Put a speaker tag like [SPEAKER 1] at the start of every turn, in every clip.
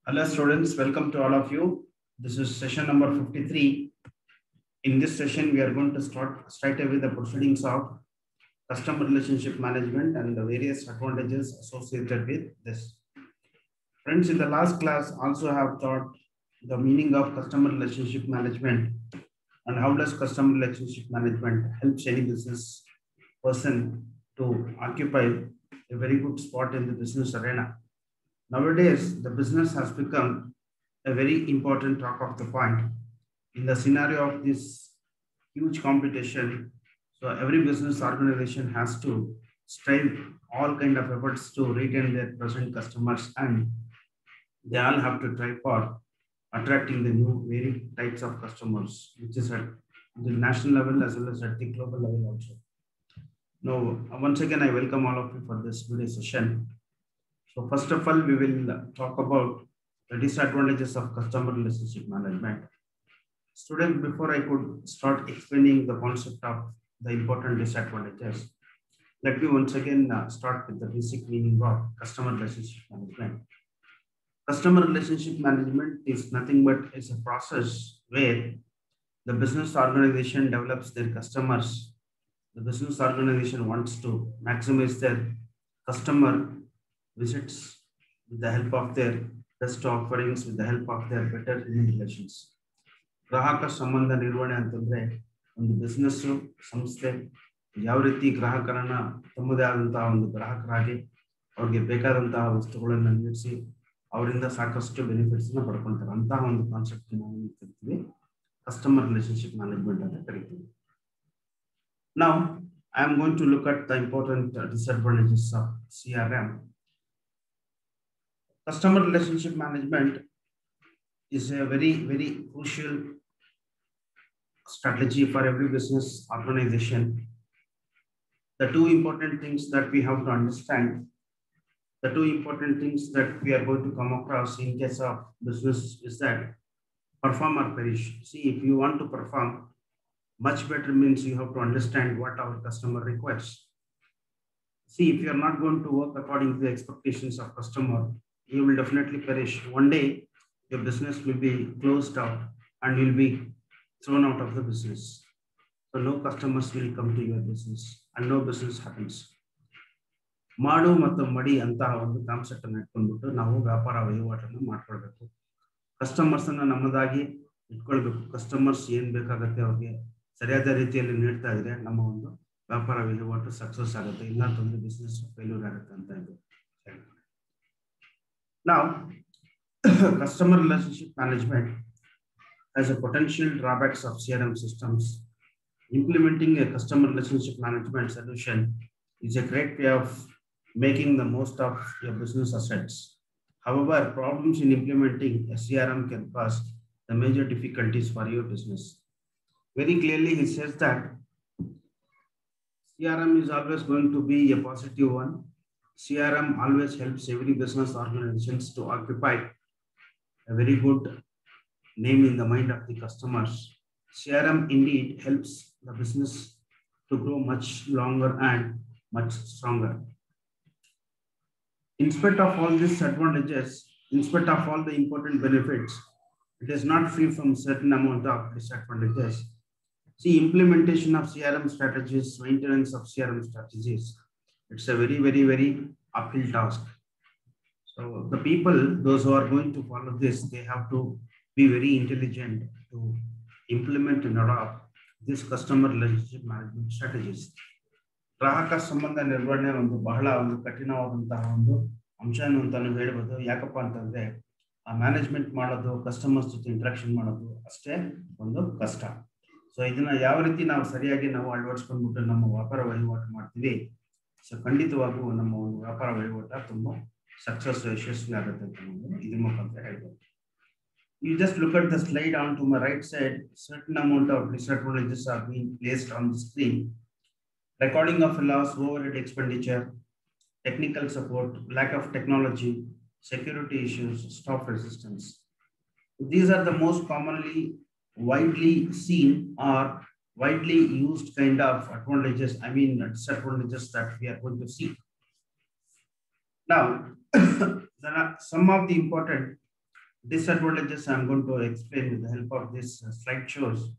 [SPEAKER 1] Hello students, welcome to all of you. This is session number 53. In this session, we are going to start straight away the proceedings of customer relationship management and the various advantages associated with this. Friends, in the last class also have taught the meaning of customer relationship management and how does customer relationship management helps any business person to occupy a very good spot in the business arena. Nowadays, the business has become a very important talk of the point. In the scenario of this huge competition, so every business organization has to strive all kind of efforts to retain their present customers, and they all have to try for attracting the new varied types of customers, which is at the national level as well as at the global level also. Now, once again, I welcome all of you for this video session. So first of all, we will talk about the disadvantages of customer relationship management. Students, before I could start explaining the concept of the important disadvantages, let me once again start with the basic meaning of customer relationship management. Customer relationship management is nothing but is a process where the business organization develops their customers. The business organization wants to maximize their customer visits with the help of their best offerings, with the help of their better human relations. ಗ್ರಾಹಕ ಸಂಬಂಧ ನಿರ್ವಹಣೆ ಅಂತಂದ್ರೆ ಒಂದು business ಸಂಸ್ಥೆ ಯಾವ ರೀತಿ ಗ್ರಾಹಕರನ್ನ ತಮ್ಮದೇ ಆದಂತಹ ಒಂದು ಗ್ರಾಹಕರಾಗಿ ಅವ್ರಿಗೆ ಬೇಕಾದಂತಹ ವಸ್ತುಗಳನ್ನು ನೀಡಿಸಿ ಅವರಿಂದ ಸಾಕಷ್ಟು ಬೆನಿಫಿಟ್ಸ್ ನ ಪಡ್ಕೊಂತಾರೆ ಅಂತಹ ಒಂದು ಕಾನ್ಸೆಪ್ಟ್ ನಾವು ಕರಿತೀವಿ ಕಸ್ಟಮರ್ ರಿಲೇಶನ್ಶಿಪ್ ಮ್ಯಾನೇಜ್ಮೆಂಟ್ ಅಂತ ಕರಿತೀವಿ. Now I am going to look at the important disadvantages of CRM. Customer relationship management is a very crucial strategy for every business organization. The two important things that we have to understand, the two important things that we are going to come across in case of business is that perform or perish. See, if you want to perform much better means you have to understand what our customer requires. See, if you are not going to work according to the expectations of customer, you will definitely perish. One day, your business will be closed out and will be thrown out of the business. So no customers will come to your business and no business happens. ಮಾಡು ಮತ್ತು ಮಡಿ ಅಂತಹ ಒಂದು concept ಅನ್ನು ಇಟ್ಕೊಂಡ್ಬಿಟ್ಟು ನಾವು ವ್ಯಾಪಾರ ವಹಿವಾಟನ್ನು ಮಾಡ್ಕೊಳ್ಬೇಕು. Customers ಅನ್ನ ನಮ್ಮದಾಗಿ ಇಟ್ಕೊಳ್ಬೇಕು. ಕಸ್ಟಮರ್ಸ್ ಏನ್ ಬೇಕಾಗತ್ತೆ ಅವ್ರಿಗೆ ಸರಿಯಾದ ರೀತಿಯಲ್ಲಿ ನೀಡ್ತಾ ಇದ್ರೆ ನಮ್ಮ ಒಂದು ವ್ಯಾಪಾರ ವಹಿವಾಟು ಸಕ್ಸಸ್ ಆಗುತ್ತೆ, ಇಲ್ಲ ಅಂತಂದ್ರೆ ಬಿಸ್ನೆಸ್ ಫೇಲ್ಯೂರ್ ಆಗುತ್ತೆ ಅಂತ ಇದು. Now, customer relationship management has a potential drawbacks of CRM systems. Implementing a customer relationship management solution is a great way of making the most of your business assets. However, problems in implementing a CRM can cause the major difficulties for your business. Very clearly, he says that CRM is always going to be a positive one. CRM always helps every business organizations to occupy a very good name in the mind of the customers. CRM indeed helps the business to grow much longer and much stronger. In spite of all these advantages, in spite of all the important benefits, it is not free from certain amount of disadvantages. See, implementation of CRM strategies, maintenance of CRM strategies, it's a very uphill task. So the people, those who are going to follow this, they have to be very intelligent to implement and adopt this customer relationship management strategies. ಗ್ರಾಹಕ ಸಂಬಂಧ ನಿರ್ವಹಣೆ ಒಂದು ಬಹಳ ಒಂದು ಕಠಿಣವಾದಂತಹ ಒಂದು ಅಂಶ ಅಂತಾನು ಹೇಳ್ಬೋದು. ಯಾಕಪ್ಪ ಅಂತಂದ್ರೆ ಆ ಮ್ಯಾನೇಜ್ಮೆಂಟ್ ಮಾಡೋದು, ಕಸ್ಟಮರ್ಸ್ ಜೊತೆ ಇಂಟ್ರಾಕ್ಷನ್ ಮಾಡೋದು ಅಷ್ಟೇ ಒಂದು ಕಷ್ಟ. ಸೊ ಇದನ್ನ ಯಾವ ರೀತಿ ನಾವು ಸರಿಯಾಗಿ ನಾವು ಅಳವಡಿಸ್ಕೊಂಡ್ಬಿಟ್ಟು ನಮ್ಮ ವ್ಯಾಪಾರ ವಹಿವಾಟು ಮಾಡ್ತೀವಿ, ಸೊ ಖಂಡಿತವಾಗೂ ನಮ್ಮ ಒಂದು ವ್ಯಾಪಾರ ವಹಿವಾಟ ತುಂಬಾ ಸಕ್ಸಸ್ ಯಶಸ್ವಿ ಆಗುತ್ತೆ ಅಂತ ನಾವು ಇದ್ರ ಮುಖಾಂತರ ಹೇಳ್ಬೋದು. You just look at the slide on to my right side, certain amount of disadvantages are being placed on the screen. Recording of a loss, overhead expenditure, technical support, lack of technology, security issues, staff resistance. These are the most commonly widely seen or widely used kind of advantages, disadvantages that we are going to see. Now, there are some of the important Disadvantages I'm going to explain with the help of this slide shows,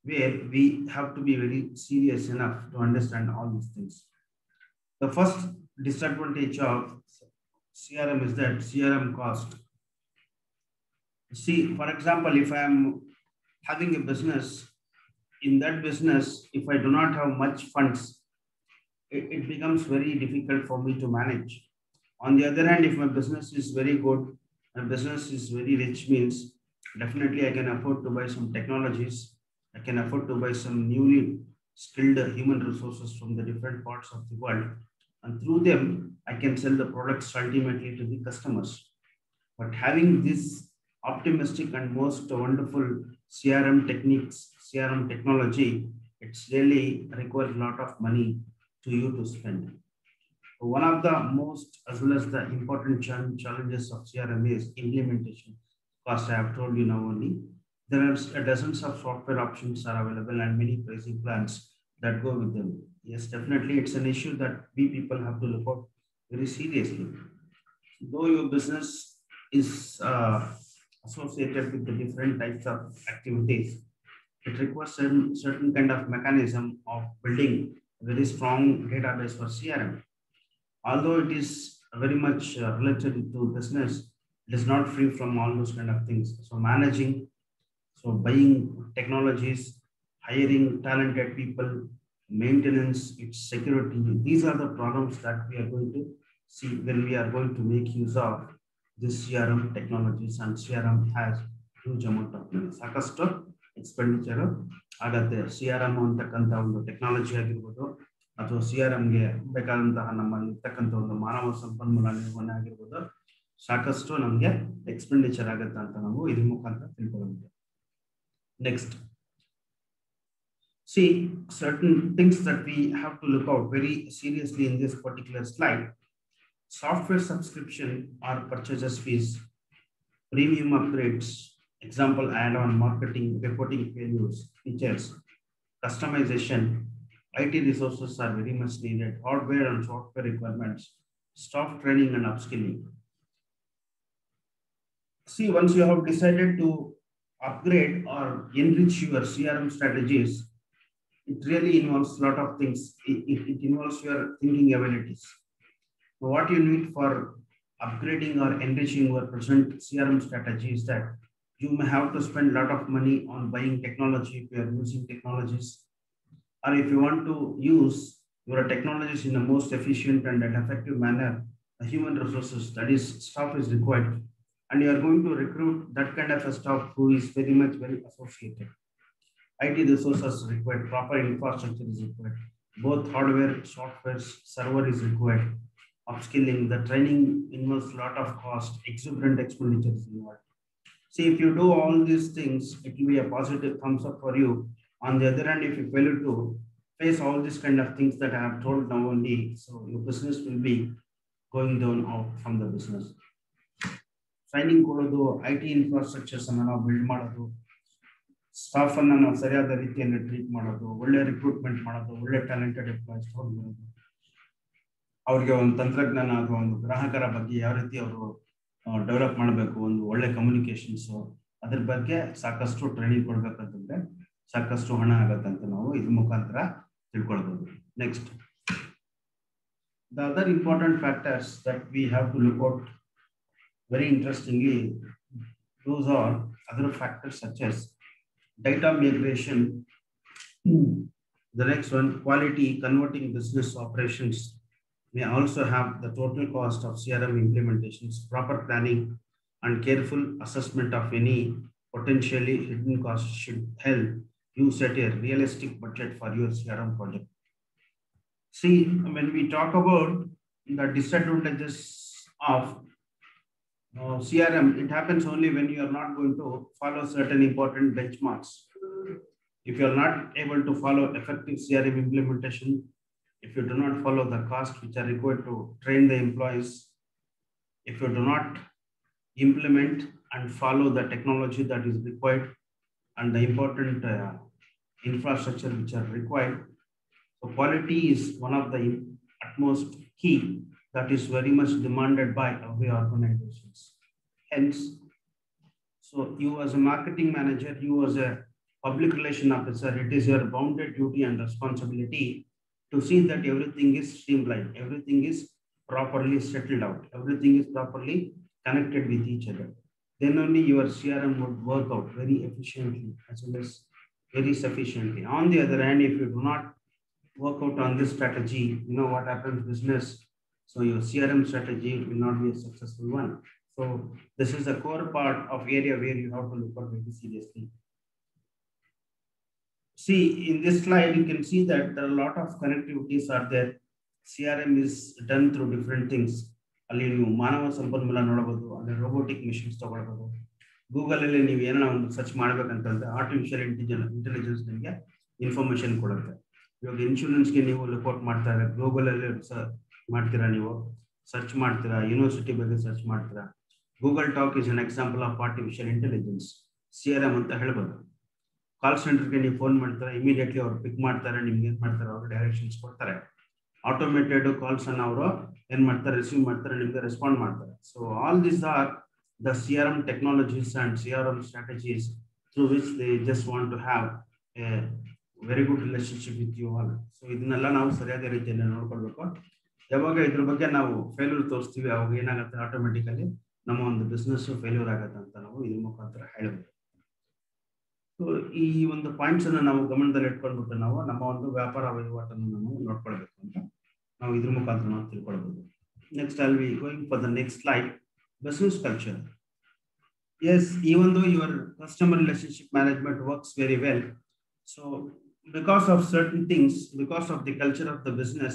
[SPEAKER 1] where we have to be very serious enough to understand all these things. The first disadvantage of CRM is that CRM cost. See, for example, if I am having a business, in that business, if I do not have much funds, it becomes very difficult for me to manage. On the other hand, if my business is very good, my business is very rich, means definitely I can afford to buy some technologies. I can afford to buy some newly skilled human resources from the different parts of the world. And through them, I can sell the products ultimately to the customers. But having this optimistic and most wonderful CRM techniques, CRM technology, it's really requires a lot of money to you to spend. One of the most as well as the important challenges of CRM is implementation cost. I have told you now only. There are dozens of software options are available and many pricing plans that go with them. Yes, definitely it's an issue that we people have to look out very seriously. Though your business is associated with the different types of activities, it requires certain kind of mechanism of building a very strong database for CRM. Although it is very much related to business, it is not free from all those kind of things. So managing, so buying technologies, hiring talented people, maintenance, its security, these are the problems that we are going to see when we are going to make use of this CRM technologies, and CRM has huge amount of money. ಸಾಕಷ್ಟು expenditure ಆಗತ್ತೆ. CRM ಅಂತಕ್ಕಂಥ ಒಂದು technology ಆಗಿರ್ಬೋದು, ಅಥವಾ CRMಗೆ ಬೇಕಾದಂತಹ ನಮ್ಮ ಇರ್ತಕ್ಕಂಥ ಒಂದು ಮಾನವ ಸಂಪನ್ಮೂಲ ನಿರ್ವಹಣೆ ಆಗಿರ್ಬೋದು, ಸಾಕಷ್ಟು ನಮಗೆ ಎಕ್ಸ್ಪೆಂಡಿಚರ್ ಆಗುತ್ತೆ ಅಂತ ನಾವು ಇದ್ರ ಮುಖಾಂತರ ತಿಳ್ಕೊಳ್ಳೋದು. Next, see certain things that we have to look out very seriously in this particular slide. Software subscription or purchases fees, premium upgrades, example add-on marketing, reporting failures, features, customization, IT resources are very much needed, hardware and software requirements, staff training and upskilling. See, once you have decided to upgrade or enrich your CRM strategies, it really involves a lot of things. It involves your thinking abilities. So what you need for upgrading or enriching your present CRM strategy is that you may have to spend a lot of money on buying technology if you are using technologies, or if you want to use your technologies in the most efficient and an effective manner, the human resources, that is staff, is required, and you are going to recruit that kind of a staff who is very much well associated. IT resources required, proper infrastructure is required, both hardware, software, server is required. Upskilling, the training involves a lot of cost, exuberant expenditures involved. See, if you do all these things, it will be a positive thumbs up for you. On the other hand, if you fail to face all these kind of things that I have told now only, so your business will be going down out from the business. Training ಕೊಡೋದು, IT infrastructures ಅನ್ನು ನಾವು build ಮಾಡೋದು, staff ಅನ್ನು ನಾವು ಸರಿಯಾದ ರೀತಿಯಲ್ಲಿ treat ಮಾಡೋದು, ಒಳ್ಳೆ ರಿಕ್ರೂಟ್ಮೆಂಟ್ ಮಾಡೋದು, ಒಳ್ಳೆ ಟ್ಯಾಲೆಂಟೆಡ್ ಎಂಪ್ಲಾಯ್ಸ್ ತಗೊಂಡ್ಬರೋದು, ಅವ್ರಿಗೆ ಒಂದು ತಂತ್ರಜ್ಞಾನ ಅಥವಾ ಒಂದು ಗ್ರಾಹಕರ ಬಗ್ಗೆ ಯಾವ ರೀತಿ ಅವರು ಡೆವಲಪ್ ಮಾಡಬೇಕು, ಒಂದು ಒಳ್ಳೆ ಕಮ್ಯುನಿಕೇಶನ್ಸ್, ಅದ್ರ ಬಗ್ಗೆ ಸಾಕಷ್ಟು ಟ್ರೈನಿಂಗ್ ಕೊಡ್ಬೇಕಂತಂದ್ರೆ ಸಾಕಷ್ಟು ಹಣ ಆಗತ್ತೆ ಅಂತ ನಾವು ಇದ್ರ ಮುಖಾಂತರ ತಿಳ್ಕೊಳ್ಬಹುದು. Next, the other important factors that we have to look out very interestingly, those are other factors such as data migration. The next one, quality, converting business operations may also have the total cost of CRM implementations. Proper planning and careful assessment of any potentially hidden costs should help you set a realistic budget for your CRM project. See, when we talk about the disadvantages of CRM, it happens only when you are not going to follow certain important benchmarks. If you are not able to follow effective CRM implementation, if you do not follow the costs which are required to train the employees, if you do not implement and follow the technology that is required and the important infrastructure which are required, so quality is one of the utmost key that is very much demanded by every organizations. Hence, So you as a marketing manager, you as a public relation officer, it is your bounded duty and responsibility to see that everything is streamlined, everything is properly settled out, everything is properly connected with each other. Then only your CRM would work out very efficiently as well as very sufficiently. On the other hand, if you do not work out on this strategy, you know what happens business. So your CRM strategy will not be a successful one. So this is the core part of area where you have to look at very seriously. See, in this slide, you can see that there are a lot of connectivities are there. CRM is done through different things. ಅಲ್ಲಿ ನೀವು ಮಾನವ ಸಂಪನ್ಮೂಲ ನೋಡಬಹುದು, ಅಲ್ಲಿ robotic missions ತಗೊಳ್ಬಹುದು. Google ಅಲ್ಲಿ ನೀವು ಏನೋ ಒಂದು ಸರ್ಚ್ ಮಾಡ್ಬೇಕಂತಂದ್ರೆ ಆರ್ಟಿಫಿಷಿಯಲ್ ಇಂಟೆಲಿಜೆನ್ಸ್ ನಿಮಗೆ ಇನ್ಫಾರ್ಮೇಶನ್ ಕೊಡುತ್ತೆ. ಇವಾಗ ಇನ್ಶೂರೆನ್ಸ್ಗೆ ನೀವು ರಿಪೋರ್ಟ್ ಮಾಡ್ತಾರೆ, ಗೂಗಲ್ ಅಲ್ಲಿ ಮಾಡ್ತೀರಾ, ನೀವು ಸರ್ಚ್ ಮಾಡ್ತೀರಾ, ಯೂನಿವರ್ಸಿಟಿ ಬಗ್ಗೆ ಸರ್ಚ್ ಮಾಡ್ತೀರಾ. Google talk is an example of artificial intelligence, CRM ಅಂತ ಹೇಳ್ಬೋದು. ಕಾಲ್ ಸೆಂಟರ್ಗೆ ನೀವು ಫೋನ್ ಮಾಡ್ತಾರೆ, ಇಮಿಡಿಯೇಟ್ಲಿ ಅವ್ರು ಪಿಕ್ ಮಾಡ್ತಾರೆ, ನಿಮ್ಗೆ ಏನ್ ಮಾಡ್ತಾರೆ, ಅವರು ಡೈರೆಕ್ಷನ್ಸ್ ಕೊಡ್ತಾರೆ. ಆಟೋಮೇಟೆಡ್ ಕಾಲ್ಸ್ ಅನ್ನು ಅವರು ಏನ್ ಮಾಡ್ತಾರೆ, ರಿಸೀವ್ ಮಾಡ್ತಾರೆ, ನಿಮ್ಗೆ ರೆಸ್ಪಾಂಡ್ ಮಾಡ್ತಾರೆ. So all this are the CRM technologies and CRM strategies through which they just want to have a very good relationship with you all. So ಇದನ್ನೆಲ್ಲ ನಾವು ಸರಿಯಾದ ರೀತಿಯಲ್ಲಿ ನೋಡ್ಕೊಳ್ಬೇಕು. ಯಾವಾಗ ಇದ್ರ ಬಗ್ಗೆ ನಾವು ಫೇಲ್ಯೂರ್ ತೋರಿಸ್ತೀವಿ, ಅವಾಗ ಏನಾಗುತ್ತೆ, ಆಟೋಮೆಟಿಕಲಿ ನಮ್ಮ ಒಂದು ಬಿಸ್ನೆಸ್ ಫೇಲ್ಯೂರ್ ಆಗತ್ತೆ ಅಂತ ನಾವು ಇದ್ರ ಮುಖಾಂತರ ಹೇಳ್ಬೋದು. ಸೊ ಈ ಒಂದು ಪಾಯಿಂಟ್ಸ್ ಅನ್ನು ನಾವು ಗಮನದಲ್ಲಿ ಇಟ್ಕೊಂಡ್ಬಿಟ್ಟು ನಾವು ನಮ್ಮ ಒಂದು ವ್ಯಾಪಾರ ವಹಿವಾಟನ್ನು ನಾವು ನೋಡ್ಕೊಳ್ಬೇಕು ಅಂತ ನಾವು ಇದ್ರ ಮುಖಾಂತರ ನಾವು ತಿಳ್ಕೊಳ್ಬಹುದು. Next I will be going for the next slide, business culture. Yes, even though your customer relationship management works very well, so because of certain things, because of the culture of the business,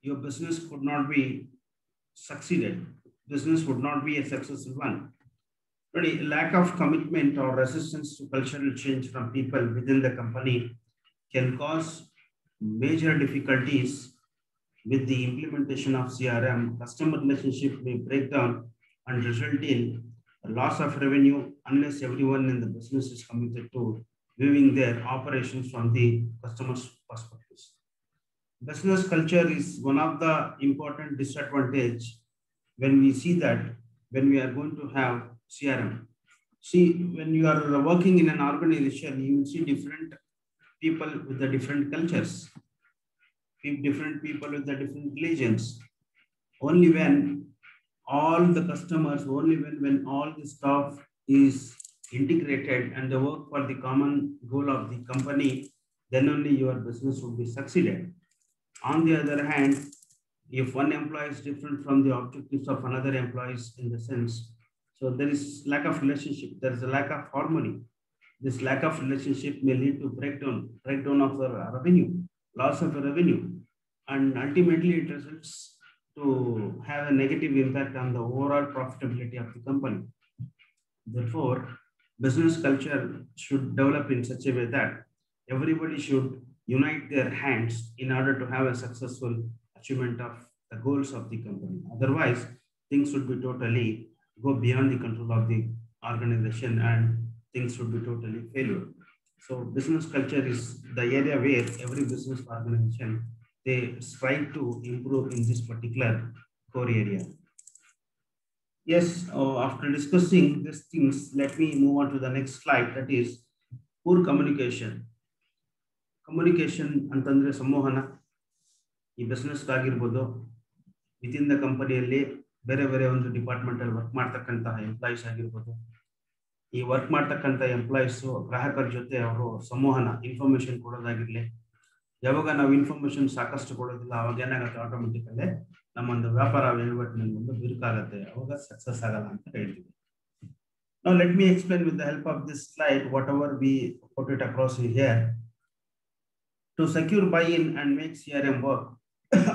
[SPEAKER 1] your business could not be succeeded. Business would not be a successful one. Really, lack of commitment or resistance to cultural change from people within the company can cause major difficulties with the implementation of CRM. Customer relationship may break down and result in a loss of revenue unless everyone in the business is committed to viewing their operations from the customer's perspectives. Business culture is one of the important disadvantage when we see that when we are going to have CRM. See, when you are working in an organization, you will see different people with the different cultures, different people with the different religions. Only when all the customers, only when all the staff is integrated and they work for the common goal of the company, then only your business will be succeeded. On the other hand, if one employee is different from the objectives of another employees in the sense, so there is lack of relationship, there is a lack of harmony. This lack of relationship may lead to breakdown of the revenue, loss of the revenue, and ultimately it results to have a negative impact on the overall profitability of the company. Therefore, business culture should develop in such a way that everybody should unite their hands in order to have a successful achievement of the goals of the company. Otherwise, things would be totally go beyond the control of the organization and things would be totally failure. So business culture is the area where every business organization, they strive to improve in this particular core area. Yes, after discussing these things, let me move on to the next slide, that is poor communication. Communication ಅಂತಂದ್ರೆ ಸಂವಹನ. ಈ business ಆಗಿರ್ಬೋದು, within the ಕಂಪನಿಯಲ್ಲಿ ಬೇರೆ ಬೇರೆ ಒಂದು department ಅಲ್ಲಿ work ಮಾಡ್ತಕ್ಕಂತಹ ಎಂಪ್ಲಾಯೀಸ್ ಆಗಿರ್ಬೋದು, ಈ ವರ್ಕ್ ಮಾಡ್ತಕ್ಕಂಥ ಎಂಪ್ಲಾಯೀಸ್ ಗ್ರಾಹಕರ ಜೊತೆ ಅವರು ಸಂವಹನ, ಇನ್ಫಾರ್ಮೇಶನ್ ಕೊಡೋದಾಗಿರ್ಲಿ. ಯಾವಾಗ ನಾವು ಇನ್ಫಾರ್ಮೇಶನ್ ಸಾಕಷ್ಟು ಕೊಡೋದಿಲ್ಲ, ಅವಾಗ ಏನಾಗುತ್ತೆ, ಆಟೋಮೆಟಿಕಲ್ಲೇ ನಮ್ಮೊಂದು ವ್ಯಾಪಾರ ವಹಿವಾಟಿನಲ್ಲಿ ಒಂದು ಬಿರುಕಾಗತ್ತೆ, ಅವಾಗ ಸಕ್ಸಸ್ ಆಗಲ್ಲ ಅಂತ ಹೇಳ್ತೀವಿ. Now let me explain with the help of this slide whatever we put it across here. To secure buy-in and make CRM work,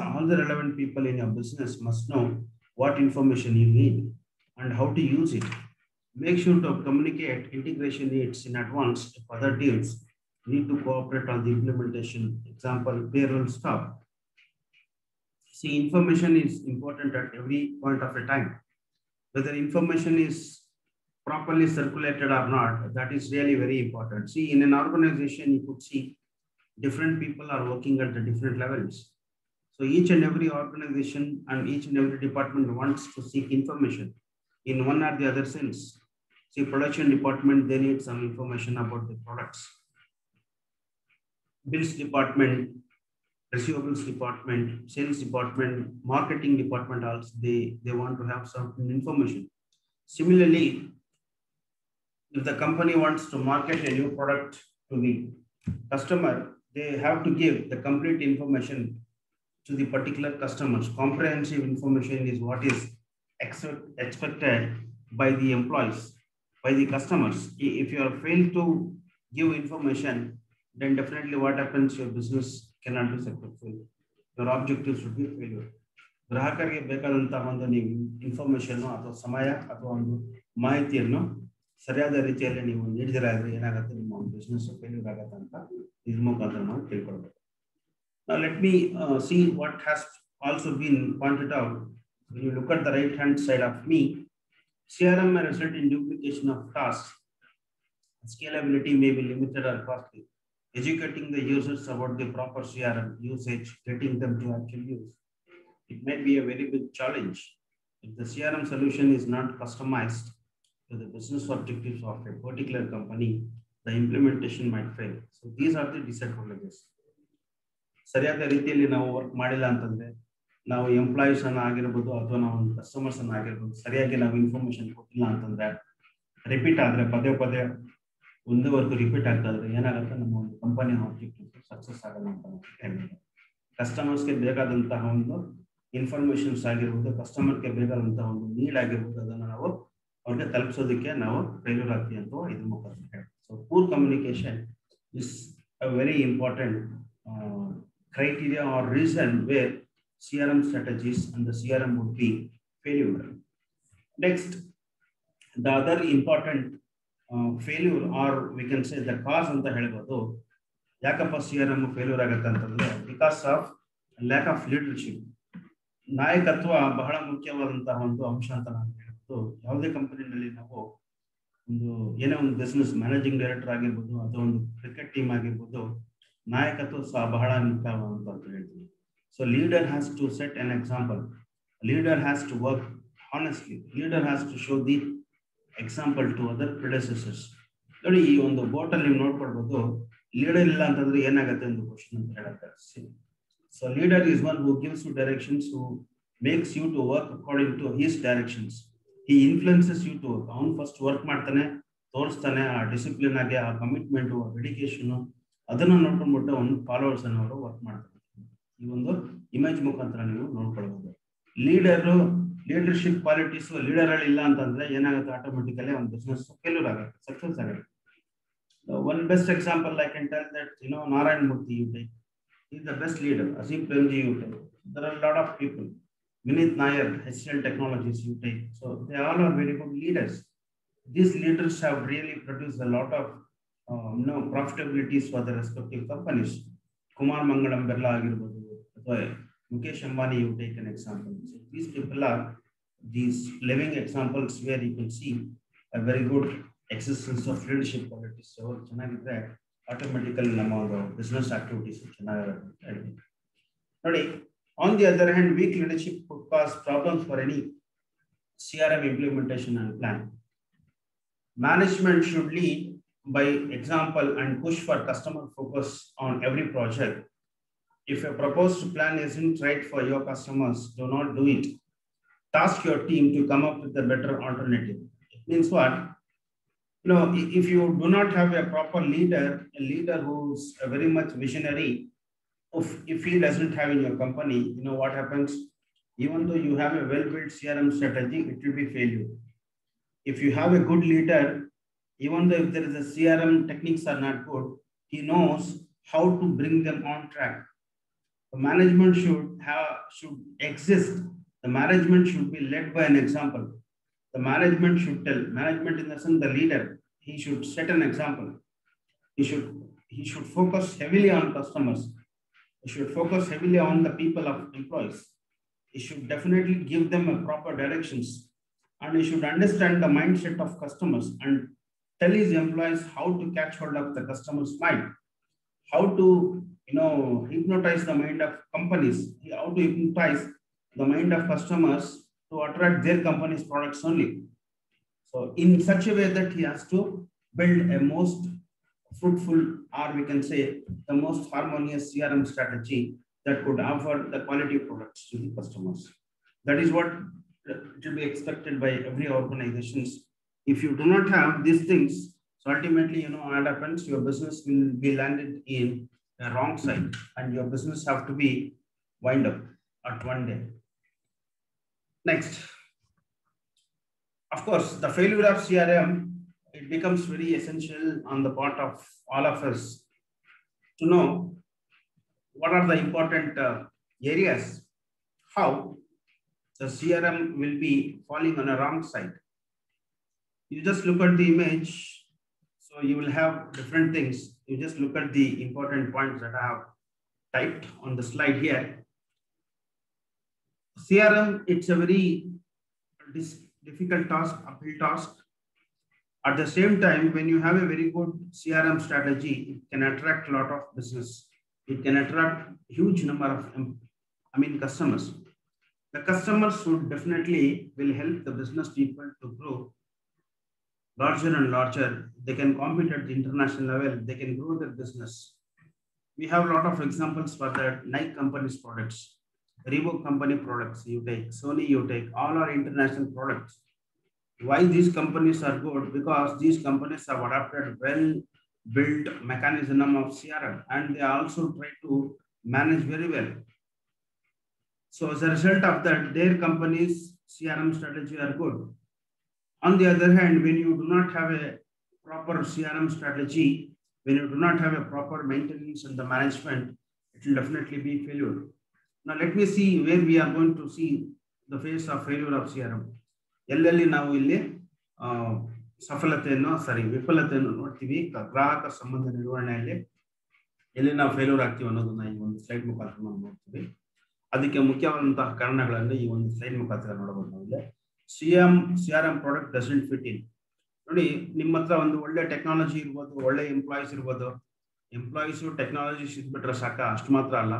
[SPEAKER 1] all the relevant people in your business must know what information you need and how to use it. Make sure to communicate integration needs in advance if other teams need to cooperate on the implementation. Example, payroll staff. See, information is important at every point of a time. Whether information is properly circulated or not, that is really very important. See, in an organization, you could see different people are working at the different levels. So each and every organization and each and every department wants to seek information in one or the other sense. See, production department, they need some information about the products. Bills department, receivables department, sales department, marketing department also, they want to have certain information. Similarly, if the company wants to market a new product to the customer, they have to give the complete information to the particular customers. Comprehensive information is what is expected by the employees, by the customers. If you are failed to give information, then definitely what happens, your business cannot be successful. Your objective should be failure. ಗ್ರಾಹಕರಿಗೆ ಬೇಕಾದಂತಹ ಒಂದು ನೀವು information ಅಥವಾ ಸಮಯ ಅಥವಾ ಒಂದು ಮಾಹಿತಿಯನ್ನು ಸರಿಯಾದ ರೀತಿಯಲ್ಲಿ ನೀವು ನೀಡಿದಿರಾದ್ರೆ ಏನಾಗುತ್ತೆ, ನಿಮ್ಮ ಒಂದು ಬಿಸ್ನೆಸ್ ಫೇಲ್ಯೂರ್ ಆಗುತ್ತೆ ಅಂತ ಇದ್ರ ಮುಖಾಂತರ ನಾವು ತಿಳ್ಕೊಳ್ಬೇಕು. Now let me see what has also been pointed out. When you look at the right hand side of me, CRM may result in duplication of tasks. Scalability may be limited or costly. Educating the users about the proper CRM usage, getting them to actually use, it might be a very big challenge. If the CRM solution is not customized to the business objectives of a particular company, the implementation might fail. So these are the disadvantages. ಸರಿಯಾದ ರೀತಿಯಲ್ಲಿ ನಾವು work ಮಾಡಿಲ್ಲ ಅಂತಂದ್ರೆ, ನಾವು employees ಅನ್ನ ಆಗಿರ್ಬೋದು ಅಥವಾ ನಾವು ಕಸ್ಟಮರ್ಸ್ ಅನ್ನ ಆಗಿರ್ಬೋದು, ಸರಿಯಾಗಿ ನಾವು ಇನ್ಫಾರ್ಮೇಶನ್ ಕೊಟ್ಟಿಲ್ಲ ಅಂತಂದ್ರೆ, ರಿಪೀಟ್ ಆದ್ರೆ ಪದೇ ಪದೇ ಒಂದೇ ವರ್ಕ್ ರಿಪೀಟ್ ಆಗ್ತಾ ಇದ್ರೆ ಏನಾಗುತ್ತೆ, ನಮ್ಮ ಒಂದು ಕಂಪನಿ ಆಬ್ಜೆಕ್ಟಿವ್ ಸಕ್ಸಸ್ ಆಗಲ್ಲ ಅಂತ ಹೇಳ್ಬೋದು. ಕಸ್ಟಮರ್ಸ್ಗೆ ಬೇಕಾದಂತಹ ಒಂದು ಇನ್ಫಾರ್ಮೇಶನ್ಸ್ ಆಗಿರ್ಬೋದು, ಕಸ್ಟಮರ್ಗೆ ಬೇಕಾದಂತಹ ಒಂದು ನೀಡ್ ಆಗಿರ್ಬೋದು, ಅದನ್ನು ನಾವು ಅವ್ರಿಗೆ ತಲುಪಿಸೋದಕ್ಕೆ ನಾವು ಫೇಲ್ಯೂರ್ ಆಗ್ತೀವಿ ಅಂತ ಇದ್ರ ಮುಖಾಂತರ ಹೇಳ್ತೀವಿ. So poor communication is a very important criteria or reason where CRM strategies and the CRM would be failure. Next, the other important failure, or we can say the cause anta helbodu, yakappa CRM failure agutte antandre because of lack of leadership. ನಾಯಕತ್ವ ಬಹಳ ಮುಖ್ಯವಾದಂತಹ ಒಂದು ಅಂಶ ಅಂತ ನಾನು ಹೇಳ್ಬೋದು. ಯಾವುದೇ ಕಂಪನಿನಲ್ಲಿ ನಾವು ಒಂದು ಏನೋ ಒಂದು ಬಿಸ್ನೆಸ್ ಮ್ಯಾನೇಜಿಂಗ್ ಡೈರೆಕ್ಟರ್ ಆಗಿರ್ಬೋದು ಅಥವಾ ಒಂದು ಕ್ರಿಕೆಟ್ ಟೀಮ್ ಆಗಿರ್ಬೋದು, ನಾಯಕತ್ವ ಸಹ ಬಹಳ ಮುಖ್ಯವಾದಂತ ಅಂತ ಹೇಳ್ತೀವಿ. So leader has to set an example, leader has to work honestly, leader has to show the example to other predecessors. ನೋಡಿ, ಈ ಒಂದು ಬೋಟ್ ಅಲ್ಲಿ ನೀವು ನೋಡ್ಕೊಳ್ಬಹುದು, ಲೀಡರ್ ಇಲ್ಲ ಅಂತಂದ್ರೆ ಏನಾಗುತ್ತೆ ಒಂದು ಕ್ವಶನ್ ಅಂತ ಹೇಳುತ್ತಾರೆ. So leader is one who gives you directions, who makes you to work according to his directions. He influences you to work. ಅವನು ಫಸ್ಟ್ ವರ್ಕ್ ಮಾಡ್ತಾನೆ, ತೋರಿಸ್ತಾನೆ, ಆ ಡಿಸಿಪ್ಲಿನ್ ಆಗಿ, ಆ ಕಮಿಟ್ಮೆಂಟ್, ಆ ಡೆಡಿಕೇಶನ್, ಅದನ್ನ ನೋಡ್ಕೊಂಡ್ಬಿಟ್ಟು ಒಂದು ಫಾಲೋವರ್ಸ್ ಅನ್ನು ಅವರು ವರ್ಕ್ ಮಾಡ್ತಾರೆ. ಈ ಒಂದು ಇಮೇಜ್ ಮುಖಾಂತರ ನೀವು ನೋಡ್ಕೊಳ್ಬಹುದು. ಲೀಡರ್ಶಿಪ್ ಕ್ವಾಲಿಟೀಸ್ ಲೀಡರ್ ಅಲ್ಲಿ ಇಲ್ಲ ಅಂತಂದ್ರೆ ಏನಾಗುತ್ತೆ, ಆಟೋಮೆಟಿಕಲಿ ಒಂದು ಬಿಸ್ನೆಸ್ ಫೇಲ್ಯೂರ್ ಆಗುತ್ತೆ, ಸಕ್ಸಸ್ ಆಗುತ್ತೆ. One best example I can tell that Narayana Murthy you take, is the best leader. Azim Premji you take, there are a lot of people. Vineet Nair, HCL Technologies you take. So they all are very good leaders. These leaders have really produced a lot of profitabilities for the respective companies. Kumar Mangalam Birla agirbodu, ಅಥವಾ Mukesh Ambani you take an example. So these people are these living examples where you can see a very good existence of leadership qualities. So ಚೆನ್ನಾಗಿದ್ರೆ automatically ನಮ್ಮ ಒಂದು business activities ಚೆನ್ನಾಗಿರುತ್ತೆ. ನೋಡಿ, on the other hand, weak leadership could cause problems for any CRM implementation and plan. Management should lead by example and push for customer focus on every project. If a proposed plan isn't right for your customers, do not do it. Task your team to come up with a better alternative. It means what? If you do not have a proper leader, a leader who's very much visionary, if he doesn't have in your company, what happens? Even though you have a well-built CRM strategy, it will be failure. If you have a good leader, even though if there is a CRM techniques are not good, he knows how to bring them on track. The management should exist. The management should be led by an example. The management should tell, management in the sense the leader, he should set an example. He should focus heavily on customers. He should focus heavily on the people of employees. He should definitely give them a proper directions, and he should understand the mindset of customers and tell his employees how to catch hold of the customer's mind, how to hypnotize the mind of companies, how to hypnotize the mind of customers to attract their company's products only. So in such a way that he has to build a most fruitful, or we can say the most harmonious CRM strategy that could offer the quality products to the customers. That is what to be expected by every organizations. If you do not have these things, so ultimately, what happens, your business will be landed in a wrong side and your business have to be wind up at one day. Next, of course, the failure of CRM, it becomes very essential on the part of all of us to know what are the important areas, how the CRM will be falling on a wrong side. You just look at the image, so you will have different things. You just look at the important points that I have typed on the slide here. CRM, it's a very difficult task, uphill task. At the same time, when you have a very good CRM strategy, it can attract a lot of business. It can attract huge number of, customers. The customers would definitely will help the business people to grow larger and larger. They can compete at the international level. They can grow their business. We have a lot of examples for the Nike company's products, Reebok company products. You take Sony, you take all our international products. Why these companies are good? Because these companies have adopted well-built mechanism of CRM, and they also try to manage very well. So as a result of that, their companies' CRM strategy are good. On the other hand, when you do not have a proper CRM strategy, when you do not have a proper maintenance and the management, it will definitely be failure. Now let me see where we are going to see the phase of failure of CRM. ಎಲ್ಲೆಲ್ಲಿ ನಾವು ಇಲ್ಲಿ ವಿಫಲತೆಯನ್ನು ನೋಡ್ತೀವಿ ಗ್ರಾಹಕ ಸಂಬಂಧ ನಿರ್ವಹಣೆಯಲ್ಲಿ ಎಲ್ಲಿ ನಾವು failure ಆಗ್ತೀವಿ ಅನ್ನೋದನ್ನ ಈ ಒಂದು ಸ್ಲೈಡ್ ಮುಖಾಂತರ ನಾವು ನೋಡ್ತೀವಿ. ಅದಕ್ಕೆ ಮುಖ್ಯವಾದಂತಹ ಕಾರಣಗಳನ್ನು ಈ ಒಂದು ಸ್ಲೈಡ್ ಮುಖಾಂತರ ನೋಡಬಹುದು. ನಾವು CRM ಪ್ರಾಡಕ್ಟ್ ಡಸಂಟ್ ಫಿಟ್ ಇನ್. ನೋಡಿ, ನಿಮ್ಮ ಹತ್ರ ಒಂದು ಒಳ್ಳೆ ಟೆಕ್ನಾಲಜಿ ಇರ್ಬೋದು, ಒಳ್ಳೆ ಎಂಪ್ಲಾಯೀಸ್ ಇರ್ಬೋದು. ಎಂಪ್ಲಾಯೀಸು ಟೆಕ್ನಾಲಜೀಸ್ ಇದ್ಬಿಟ್ರೆ ಸಾಕ, ಅಷ್ಟು ಮಾತ್ರ ಅಲ್ಲ,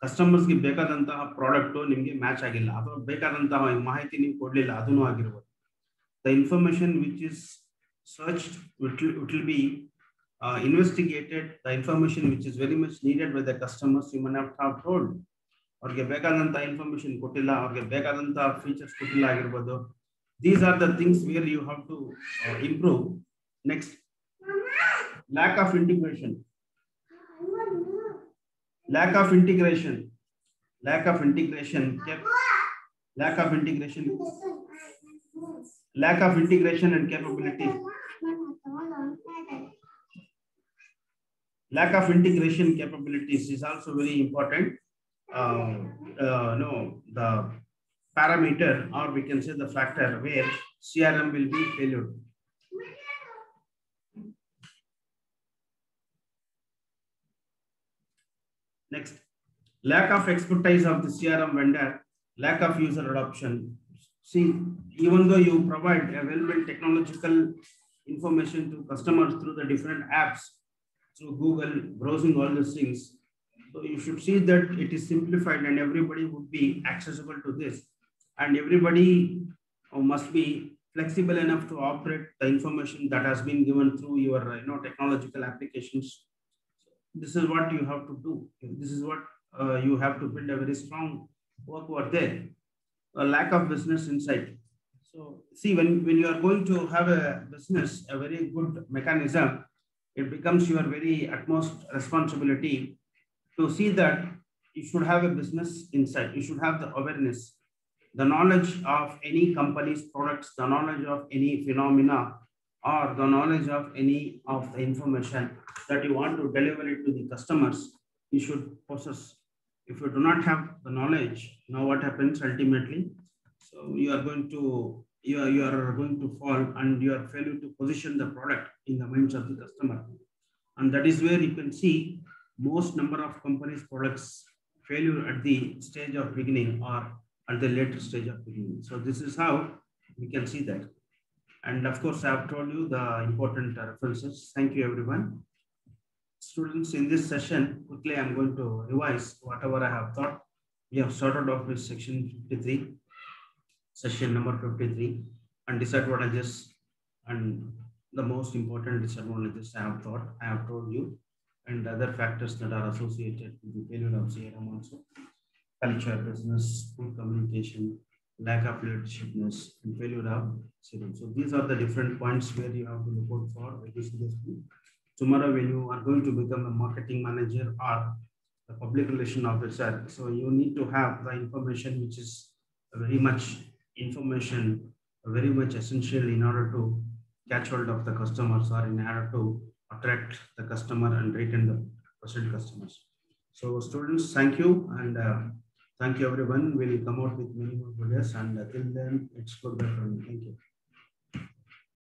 [SPEAKER 1] ಕಸ್ಟಮರ್ಸ್ಗೆ ಬೇಕಾದಂತಹ ಪ್ರಾಡಕ್ಟು ನಿಮಗೆ ಮ್ಯಾಚ್ ಆಗಿಲ್ಲ ಅಥವಾ ಬೇಕಾದಂತಹ ಮಾಹಿತಿ ನೀವು ಕೊಡಲಿಲ್ಲ, ಅದೂ ಆಗಿರ್ಬೋದು. The information which is searched it will be investigated. The information which is very much needed by the customers you might have told. ಅವ್ರಿಗೆ ಬೇಕಾದಂತಹ ಇನ್ಫಾರ್ಮೇಶನ್ ಕೊಟ್ಟಿಲ್ಲ, ಅವ್ರಿಗೆ ಬೇಕಾದಂತಹ ಫೀಚರ್ಸ್ ಕೊಟ್ಟಿಲ್ಲ ಆಗಿರ್ಬೋದು. These are the things where you have to improve. Next, lack of integration. Lack of integration and capability. Lack of integration capabilities is also very important. The parameter, or we can say the factor where CRM will be failure. Next, lack of expertise of the CRM vendor, lack of user adoption. See, even though you provide a well-built technological information to customers through the different apps, through Google, browsing all these things, so you should see that it is simplified and everybody would be accessible to this, and everybody must be flexible enough to operate the information that has been given through your technological applications. This is what you have to do. This is what you have to build a very strong work over there. A lack of business insight. So see, when you are going to have a business, a very good mechanism, it becomes your very utmost responsibility to see that you should have a business insight. You should have the awareness, the knowledge of any company's products, the knowledge of any phenomena, or the knowledge of any of the information that you want to deliver it to the customers. You should possess. If you do not have the knowledge, now what happens ultimately? So you are going to fall, and you are failing to position the product in the minds of the customer. And that is where you can see most number of companies' products failure at the stage of beginning or at the later stage of beginning. So this is how we can see that. And of course, I have told you the important references. Thank you, everyone. Students, in this session, quickly I'm going to revise whatever I have thought. We have started off with section 53, session number 53. and disadvantages, and the most important disadvantages I have told you, and other factors that are associated with the failure of CRM also: culture, business, poor communication, lack of leadershipness, and failure of CRM. So these are the different points where you have to look out for very seriously. Tomorrow, when you are going to become a marketing manager or a public relation officer, so you need to have the information which is very much information, very much essential in order to catch hold of the customers or in order to attract the customer and retain the present customers. So students, thank you, and thank you everyone. We'll come out with many more videos, and till then, it's goodbye from me. Thank you.